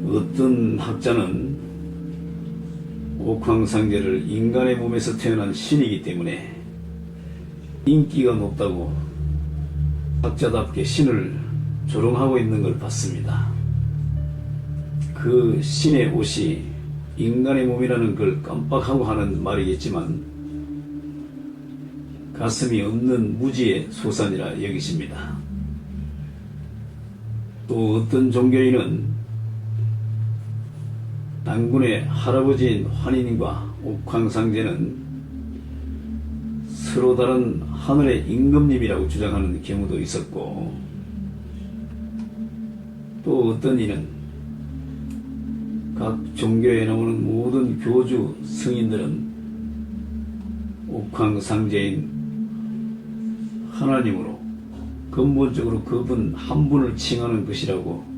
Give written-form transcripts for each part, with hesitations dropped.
어떤 학자는 옥황상제를 인간의 몸에서 태어난 신이기 때문에 인기가 높다고 학자답게 신을 조롱하고 있는 걸 봤습니다. 그 신의 옷이 인간의 몸이라는 걸 깜빡하고 하는 말이겠지만 가슴이 없는 무지의 소산이라 여기십니다. 또 어떤 종교인은 당군의 할아버지인 환인과 옥황상제는 서로 다른 하늘의 임금님이라고 주장하는 경우도 있었고, 또 어떤 이는 각 종교에 나오는 모든 교주 승인들은 옥황상제인 하나님으로 근본적으로 그분 한 분을 칭하는 것이라고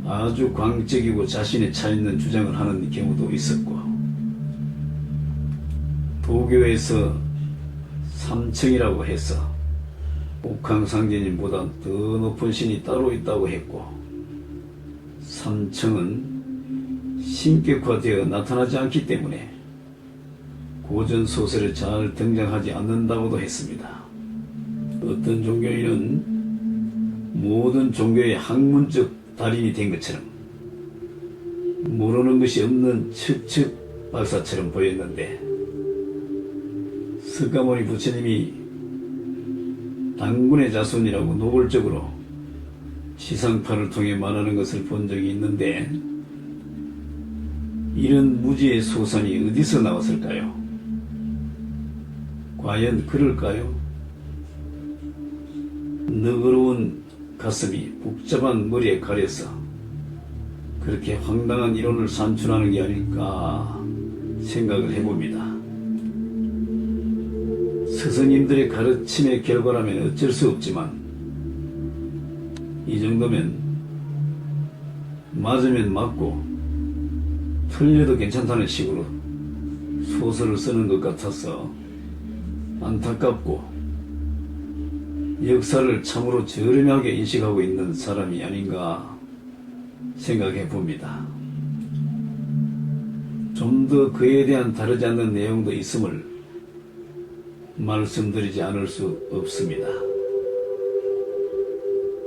아주 광적이고 자신에 차있는 주장을 하는 경우도 있었고, 도교에서 삼청이라고 해서 옥황상제님보다 더 높은 신이 따로 있다고 했고, 삼청은 신격화되어 나타나지 않기 때문에 고전소설에 잘 등장하지 않는다고도 했습니다. 어떤 종교인은 모든 종교의 학문적 달인이 된 것처럼 모르는 것이 없는 척척 박사처럼 보였는데, 석가모니 부처님이 당군의 자손이라고 노골적으로 지상파를 통해 말하는 것을 본 적이 있는데, 이런 무지의 소산이 어디서 나왔을까요? 과연 그럴까요? 너그러운 가슴이 복잡한 머리에 가려서 그렇게 황당한 이론을 산출하는 게 아닐까 생각을 해봅니다. 스승님들의 가르침의 결과라면 어쩔 수 없지만, 이 정도면 맞으면 맞고 틀려도 괜찮다는 식으로 소설을 쓰는 것 같아서 안타깝고 역사를 참으로 저렴하게 인식하고 있는 사람이 아닌가 생각해 봅니다. 좀 더 그에 대한 다르지 않는 내용도 있음을 말씀드리지 않을 수 없습니다.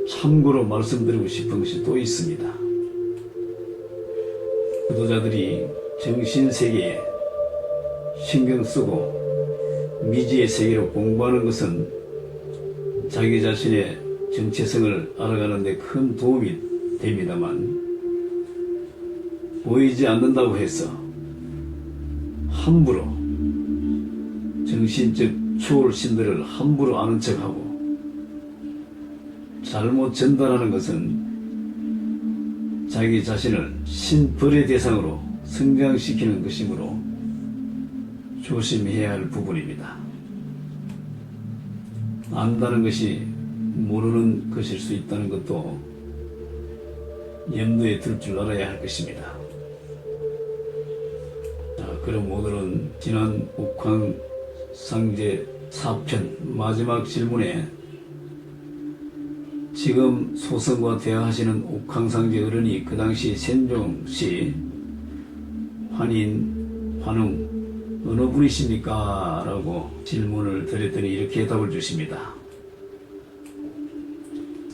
참고로 말씀드리고 싶은 것이 또 있습니다. 지도자들이 정신세계에 신경 쓰고 미지의 세계로 공부하는 것은 자기 자신의 정체성을 알아가는 데 큰 도움이 됩니다만, 보이지 않는다고 해서 함부로 정신적 초월신들을 함부로 아는 척하고 잘못 전달하는 것은 자기 자신을 신벌의 대상으로 성장시키는 것이므로 조심해야 할 부분입니다. 안다는 것이 모르는 것일 수 있다는 것도 염두에 둘 줄 알아야 할 것입니다. 자, 그럼 오늘은 지난 옥황상제 4편 마지막 질문에 지금 소선과 대화하시는 옥황상제 어른이 그 당시 세종시 환인, 환웅 어느 분이십니까? 라고 질문을 드렸더니 이렇게 답을 주십니다.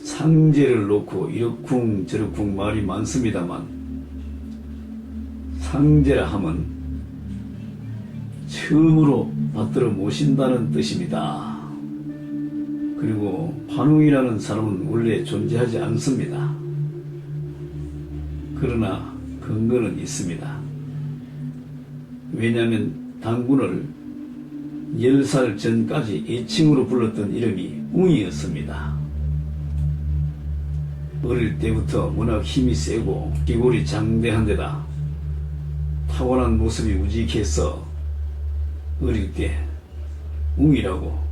상제를 놓고 이러쿵 저러쿵 말이 많습니다만, 상제라 함은 처음으로 받들어 모신다는 뜻입니다. 그리고 환웅이라는 사람은 원래 존재하지 않습니다. 그러나 근거는 있습니다. 왜냐하면 당군을 10살 전까지 애칭으로 불렀던 이름이 웅이었습니다. 어릴 때부터 워낙 힘이 세고 기골이 장대한 데다 타고난 모습이 우직해서 어릴 때 웅이라고,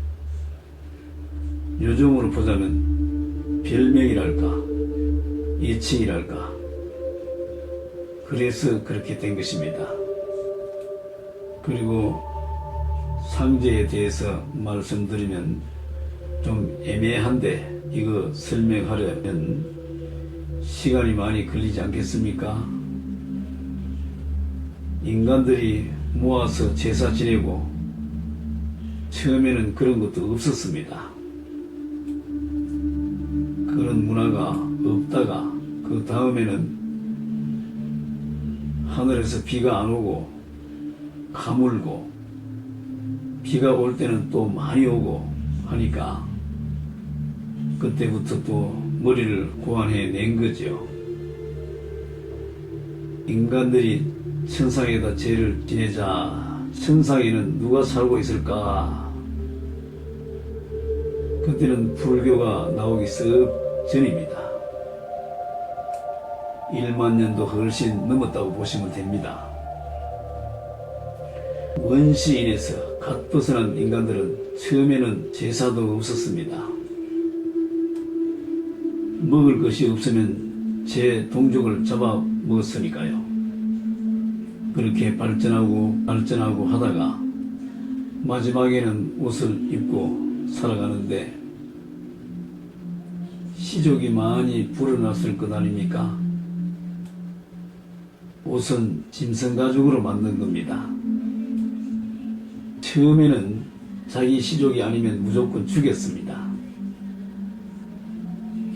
요즘으로 보자면 별명이랄까 애칭이랄까, 그래서 그렇게 된 것입니다. 그리고 상제에 대해서 말씀드리면 좀 애매한데, 이거 설명하려면 시간이 많이 걸리지 않겠습니까? 인간들이 모아서 제사 지내고 처음에는 그런 것도 없었습니다. 그런 문화가 없다가 그 다음에는 하늘에서 비가 안 오고 가물고 비가 올 때는 또 많이 오고 하니까 그때부터 또 머리를 고안해 낸 거죠. 인간들이 천상에다 죄를 지내자. 천상에는 누가 살고 있을까? 그때는 불교가 나오기 썩 전입니다. 1만 년도 훨씬 넘었다고 보시면 됩니다. 원시인에서 갓 벗어난 인간들은 처음에는 제사도 없었습니다. 먹을 것이 없으면 제 동족을 잡아 먹었으니까요. 그렇게 발전하고 하다가 마지막에는 옷을 입고 살아가는데 시족이 많이 불어났을 것 아닙니까? 옷은 짐승 가죽으로 만든 겁니다. 처음에는 자기 시족이 아니면 무조건 죽였습니다.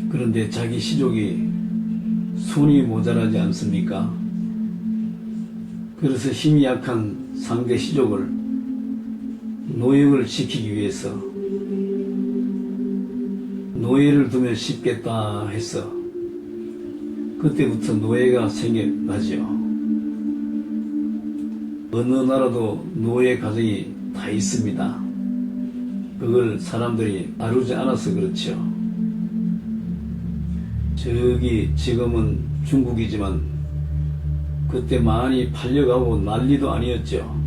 그런데 자기 시족이 손이 모자라지 않습니까? 그래서 힘이 약한 상대 시족을 노역을 시키기 위해서 노예를 두면 쉽겠다 해서 그때부터 노예가 생겨나죠. 어느 나라도 노예 가정이 다 있습니다. 그걸 사람들이 다루지 않아서 그렇죠. 저기 지금은 중국이지만 그때 많이 팔려가고 난리도 아니었죠.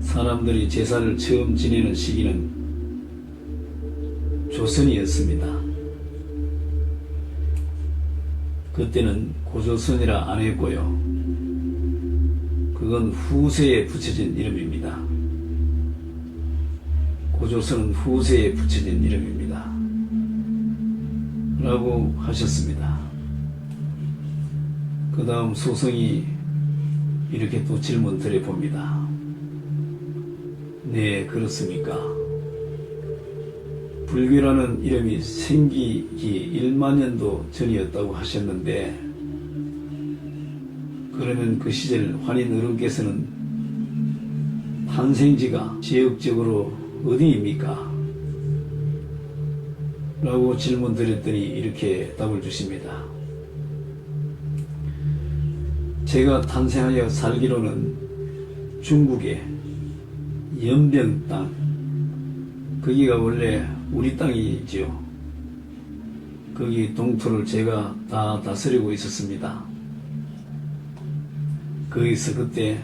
사람들이 제사를 처음 지내는 시기는 조선이었습니다. 그때는 고조선이라 안 했고요. 그건 후세에 붙여진 이름입니다. 고조선은 후세에 붙여진 이름입니다. 라고 하셨습니다. 그 다음 소성이 이렇게 또 질문 드려봅니다. 네, 그렇습니까? 불교라는 이름이 생기기 1만 년도 전이었다고 하셨는데 그러면 그 시절 환인 어른께서는 탄생지가 지역적으로 어디입니까? 라고 질문 드렸더니 이렇게 답을 주십니다. 제가 탄생하여 살기로는 중국의 연병 땅, 거기가 원래 우리 땅이지요. 거기 동토를 제가 다 다스리고 있었습니다. 거기서 그때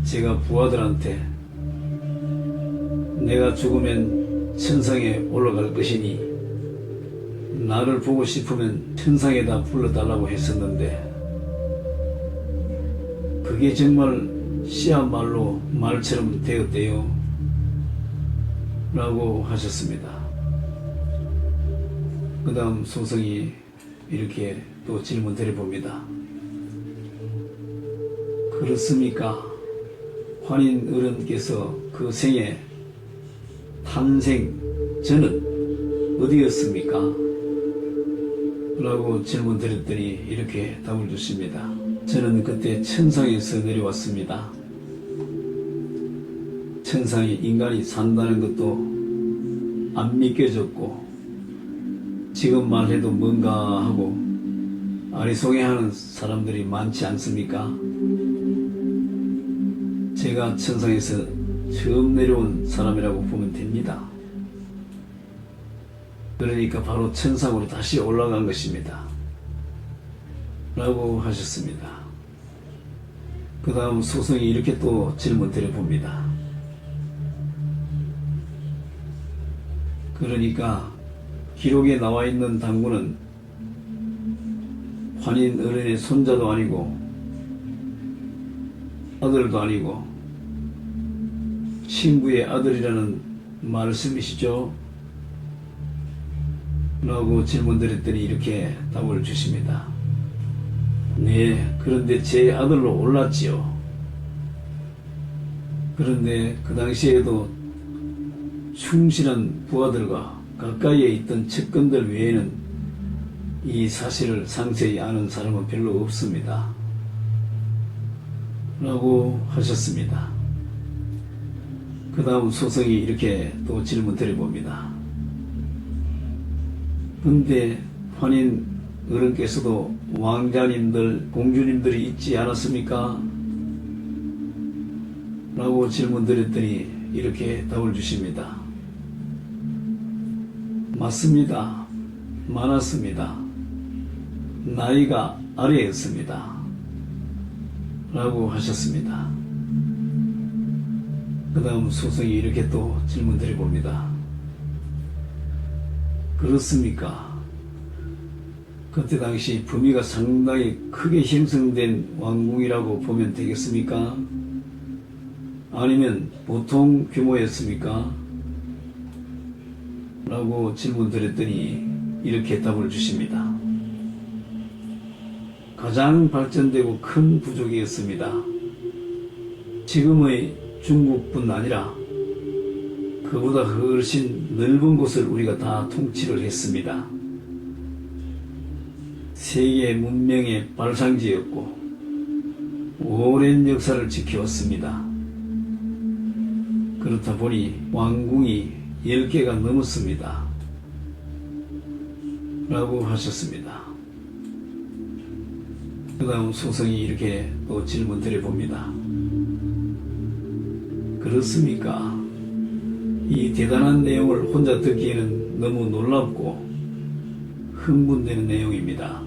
제가 부하들한테 내가 죽으면 천상에 올라갈 것이니 나를 보고 싶으면 천상에다 불러달라고 했었는데 그게 정말 씨앗말로 말처럼 되었대요. 라고 하셨습니다. 그 다음 소성이 이렇게 또 질문 드려봅니다. 그렇습니까? 환인 어른께서 그 생에 탄생 전은 어디였습니까? 라고 질문 드렸더니 이렇게 답을 주십니다. 저는 그때 천상에서 내려왔습니다. 천상에 인간이 산다는 것도 안 믿겨졌고 지금 말해도 뭔가 하고 아리송해하는 사람들이 많지 않습니까? 제가 천상에서 처음 내려온 사람이라고 보면 됩니다. 그러니까 바로 천상으로 다시 올라간 것입니다. 라고 하셨습니다. 그 다음 소성이 이렇게 또 질문 드려봅니다. 그러니까 기록에 나와 있는 당군은 환인 어른의 손자도 아니고 아들도 아니고 친구의 아들이라는 말씀이시죠? 라고 질문드렸더니 이렇게 답을 주십니다. 네, 그런데 제 아들로 올랐지요. 그런데 그 당시에도 충실한 부하들과 가까이에 있던 측근들 외에는 이 사실을 상세히 아는 사람은 별로 없습니다. 라고 하셨습니다. 그 다음 소성이 이렇게 또 질문 드려봅니다. 근데 환인 어른께서도 왕자님들, 공주님들이 있지 않았습니까? 라고 질문 드렸더니 이렇게 답을 주십니다. 맞습니다. 많았습니다. 나이가 아래였습니다. 라고 하셨습니다. 그 다음 소성이 이렇게 또 질문 드려봅니다. 그렇습니까? 그때 당시 범위가 상당히 크게 형성된 왕궁이라고 보면 되겠습니까? 아니면 보통 규모였습니까? 라고 질문 드렸더니 이렇게 답을 주십니다. 가장 발전되고 큰 부족이었습니다. 지금의 중국뿐 아니라 그보다 훨씬 넓은 곳을 우리가 다 통치를 했습니다. 세계 문명의 발상지였고 오랜 역사를 지켜왔습니다. 그렇다 보니 왕궁이 10개가 넘었습니다. 라고 하셨습니다. 그 다음 소성이 이렇게 또 질문 드려봅니다. 그렇습니까? 이 대단한 내용을 혼자 듣기에는 너무 놀랍고 흥분되는 내용입니다.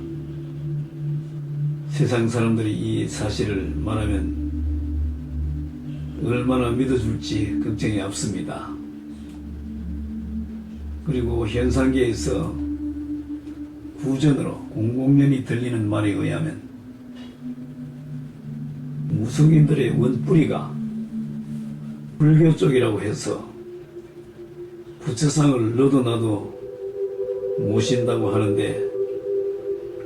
세상 사람들이 이 사실을 말하면 얼마나 믿어줄지 걱정이 앞섭니다. 그리고 현상계에서 구전으로 공공연히 들리는 말에 의하면 무속인들의 원뿌리가 불교 쪽이라고 해서 부처상을 너도 나도 모신다고 하는데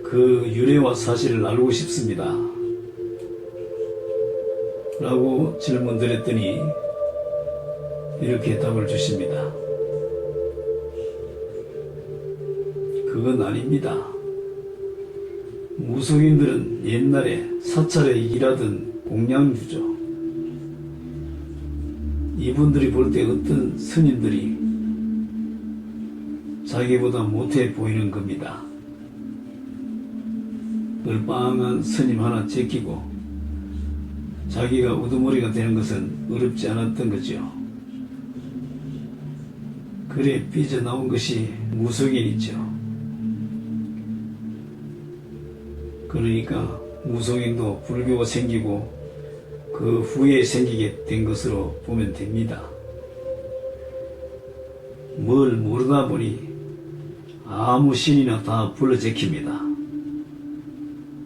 그 유래와 사실을 알고 싶습니다. 라고 질문 드렸더니 이렇게 답을 주십니다. 그건 아닙니다. 무속인들은 옛날에 사찰에 일하던 공양주죠. 이분들이 볼 때 어떤 스님들이 자기보다 못해 보이는 겁니다. 얼빵한 스님 하나 제끼고 자기가 우두머리가 되는 것은 어렵지 않았던 거죠. 그래 삐져나온 것이 무속인이죠. 그러니까 무속인도 불교가 생기고 그 후에 생기게 된 것으로 보면 됩니다. 뭘 모르다 보니 아무 신이나 다 불러 제킵니다.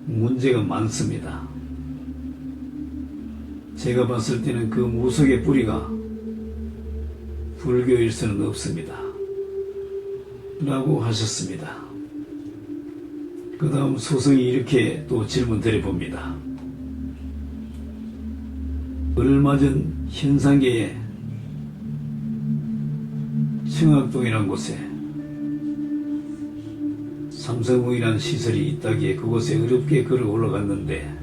문제가 많습니다. 제가 봤을 때는 그 무속의 뿌리가 불교일 수는 없습니다. 라고 하셨습니다. 그 다음 소성이 이렇게 또 질문 드려봅니다. 얼마 전 현상계에 청학동이라는 곳에 삼성궁이라는 시설이 있다기에 그곳에 어렵게 걸어 올라갔는데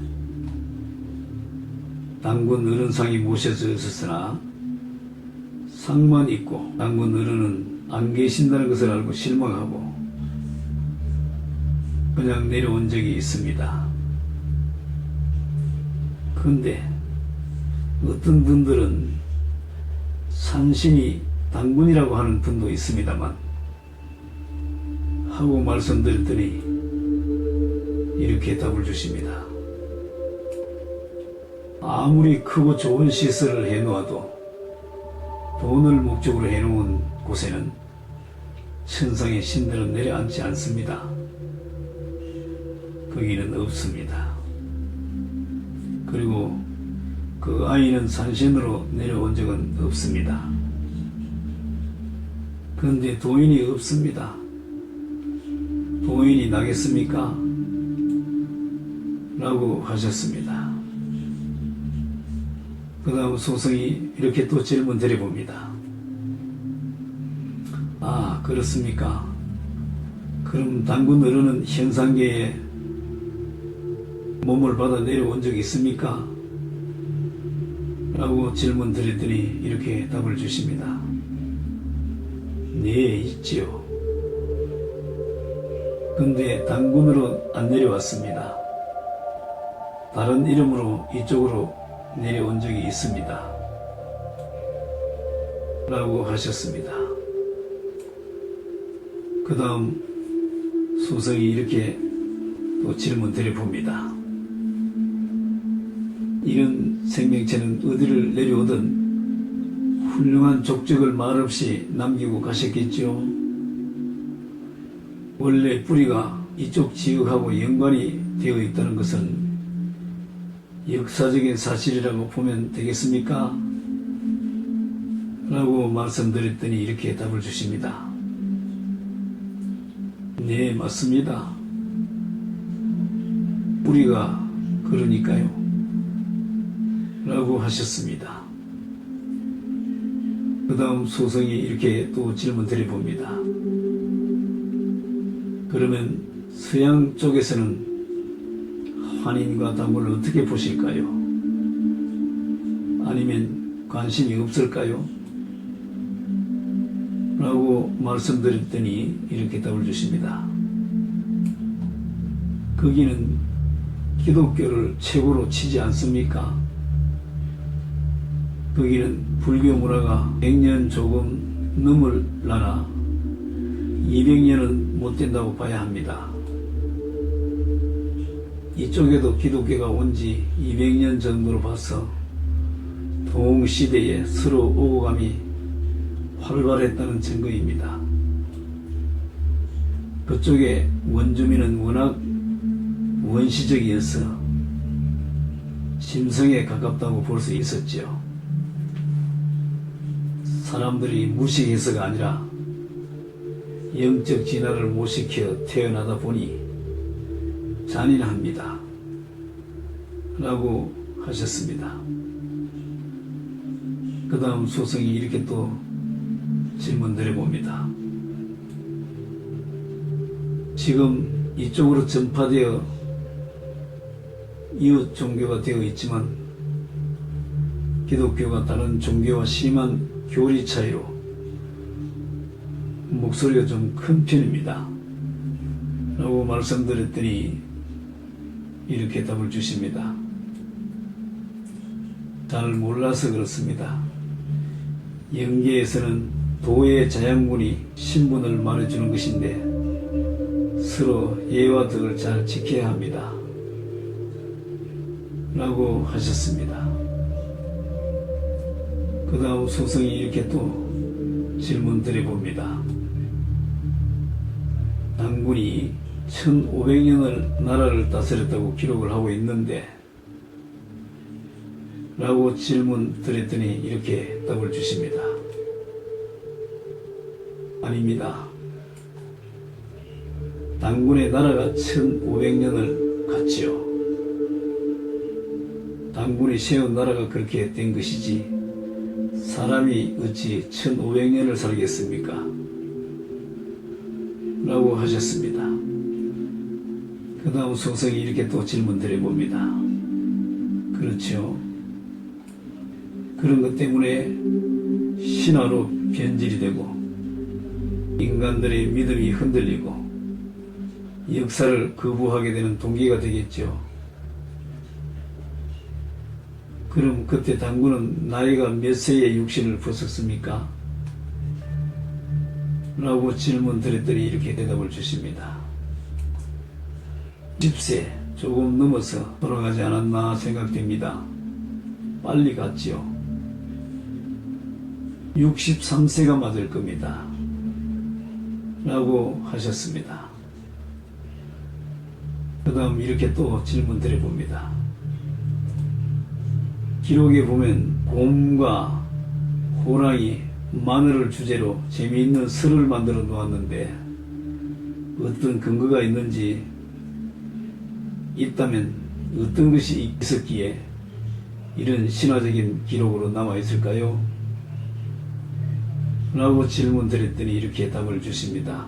당군 어른상이 모셔져 있었으나 상만 있고 당군 어른은 안 계신다는 것을 알고 실망하고 그냥 내려온 적이 있습니다. 그런데 어떤 분들은 산신이 당군이라고 하는 분도 있습니다만 하고 말씀드렸더니 이렇게 답을 주십니다. 아무리 크고 좋은 시설을 해놓아도 돈을 목적으로 해놓은 곳에는 천상의 신들은 내려앉지 않습니다. 거기는 없습니다. 그리고 그 아이는 산신으로 내려온 적은 없습니다. 그런데 도인이 없습니다. 도인이 나겠습니까? 라고 하셨습니다. 그 다음 소승이 이렇게 또 질문 드려봅니다. 아, 그렇습니까? 그럼 단군 어른은 현상계에 몸을 받아 내려온 적이 있습니까? 라고 질문 드렸더니 이렇게 답을 주십니다. 네, 있지요. 근데 단군으로 안 내려왔습니다. 다른 이름으로 이쪽으로 내려온 적이 있습니다. 라고 하셨습니다. 그 다음 소승이 이렇게 또 질문 드려봅니다. 이런 생명체는 어디를 내려오든 훌륭한 족적을 말없이 남기고 가셨겠지요. 원래 뿌리가 이쪽 지역하고 연관이 되어 있다는 것은 역사적인 사실이라고 보면 되겠습니까? 라고 말씀드렸더니 이렇게 답을 주십니다. 네, 맞습니다. 뿌리가 그러니까요. 라고 하셨습니다. 그 다음 소승이 이렇게 또 질문 드려봅니다. 그러면 서양 쪽에서는 환인과 단군을 어떻게 보실까요? 아니면 관심이 없을까요? 라고 말씀드렸더니 이렇게 답을 주십니다. 거기는 기독교를 최고로 치지 않습니까? 거기는 불교 문화가 100년 조금 넘을 나라 200년은 못 된다고 봐야 합니다. 이쪽에도 기독교가 온 지 200년 정도로 봐서 동시대에 서로 오고감이 활발했다는 증거입니다. 그쪽의 원주민은 워낙 원시적이어서 심성에 가깝다고 볼 수 있었지요. 사람들이 무식해서가 아니라 영적 진화를 못 시켜 태어나다 보니 잔인합니다. 라고 하셨습니다. 그 다음 소승이 이렇게 또 질문 드려봅니다. 지금 이쪽으로 전파되어 이웃 종교가 되어 있지만 기독교가 다른 종교와 심한 교리 차이로 목소리가 좀 큰 편입니다. 라고 말씀드렸더니 이렇게 답을 주십니다. 잘 몰라서 그렇습니다. 영계에서는 도의 자양분이 신분을 말해주는 것인데 서로 예와 덕을 잘 지켜야 합니다. 라고 하셨습니다. 그 다음 소승이 이렇게 또 질문 드려봅니다. 단군이 1500년을 나라를 다스렸다고 기록을 하고 있는데 라고 질문 드렸더니 이렇게 답을 주십니다. 아닙니다. 단군의 나라가 1500년을 갔지요. 단군이 세운 나라가 그렇게 된 것이지 사람이 어찌 1500년을 살겠습니까? 라고 하셨습니다. 그 다음 소승이 이렇게 또 질문 드려봅니다. 그렇죠. 그런 것 때문에 신화로 변질이 되고 인간들의 믿음이 흔들리고 역사를 거부하게 되는 동기가 되겠죠. 그럼 그때 단군은 나이가 몇 세에 육신을 벗었습니까? 라고 질문 드렸더니 이렇게 대답을 주십니다. 10세 조금 넘어서 돌아가지 않았나 생각됩니다. 빨리 갔지요. 63세가 맞을 겁니다. 라고 하셨습니다. 그 다음 이렇게 또 질문 드려봅니다. 기록에 보면 곰과 호랑이, 마늘을 주제로 재미있는 설을 만들어 놓았는데 어떤 근거가 있는지, 있다면 어떤 것이 있었기에 이런 신화적인 기록으로 남아있을까요? 라고 질문 드렸더니 이렇게 답을 주십니다.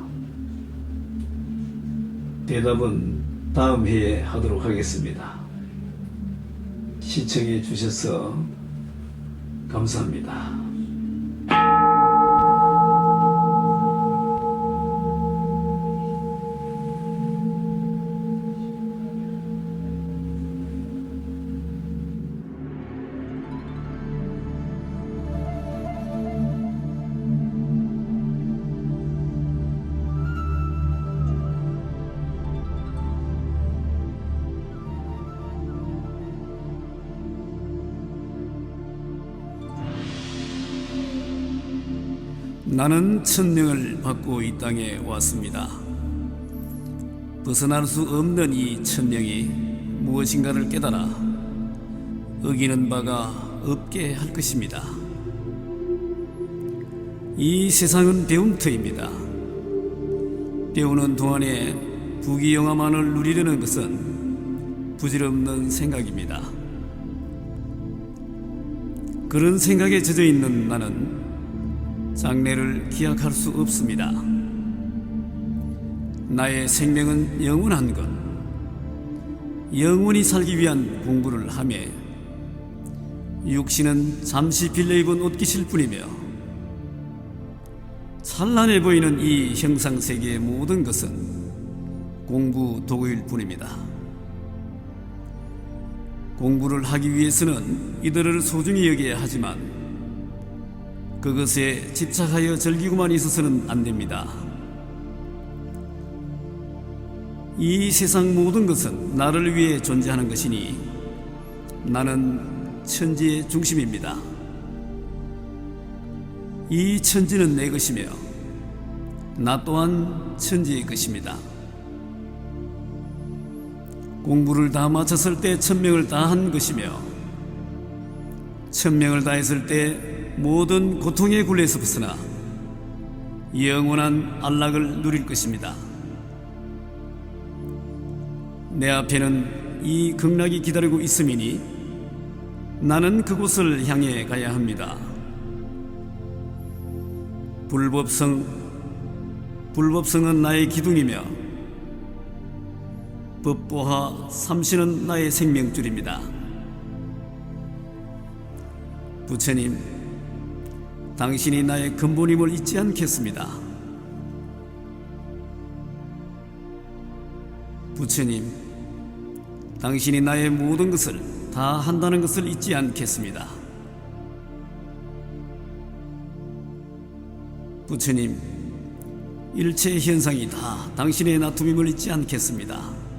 대답은 다음 회에 하도록 하겠습니다. 시청해 주셔서 감사합니다. 나는 천명을 받고 이 땅에 왔습니다. 벗어날 수 없는 이 천명이 무엇인가를 깨달아 어기는 바가 없게 할 것입니다. 이 세상은 배움터입니다. 배우는 동안에 부귀영화만을 누리려는 것은 부질없는 생각입니다. 그런 생각에 젖어 있는 나는 장래를 기약할 수 없습니다. 나의 생명은 영원한 것, 영원히 살기 위한 공부를 하며 육신은 잠시 빌려입은 옷깃일 뿐이며 찬란해 보이는 이 형상세계의 모든 것은 공부 도구일 뿐입니다. 공부를 하기 위해서는 이들을 소중히 여겨야 하지만 그것에 집착하여 즐기고만 있어서는 안 됩니다. 이 세상 모든 것은 나를 위해 존재하는 것이니 나는 천지의 중심입니다. 이 천지는 내 것이며 나 또한 천지의 것입니다. 공부를 다 마쳤을 때 천명을 다 한 것이며 천명을 다 했을 때 모든 고통의 굴레에서 벗어나 영원한 안락을 누릴 것입니다. 내 앞에는 이 극락이 기다리고 있음이니 나는 그곳을 향해 가야 합니다. 불법성은 나의 기둥이며 법보하 삼신은 나의 생명줄입니다. 부처님, 당신이 나의 근본임을 잊지 않겠습니다. 부처님, 당신이 나의 모든 것을 다 한다는 것을 잊지 않겠습니다. 부처님, 일체 현상이 다 당신의 나툼임을 잊지 않겠습니다.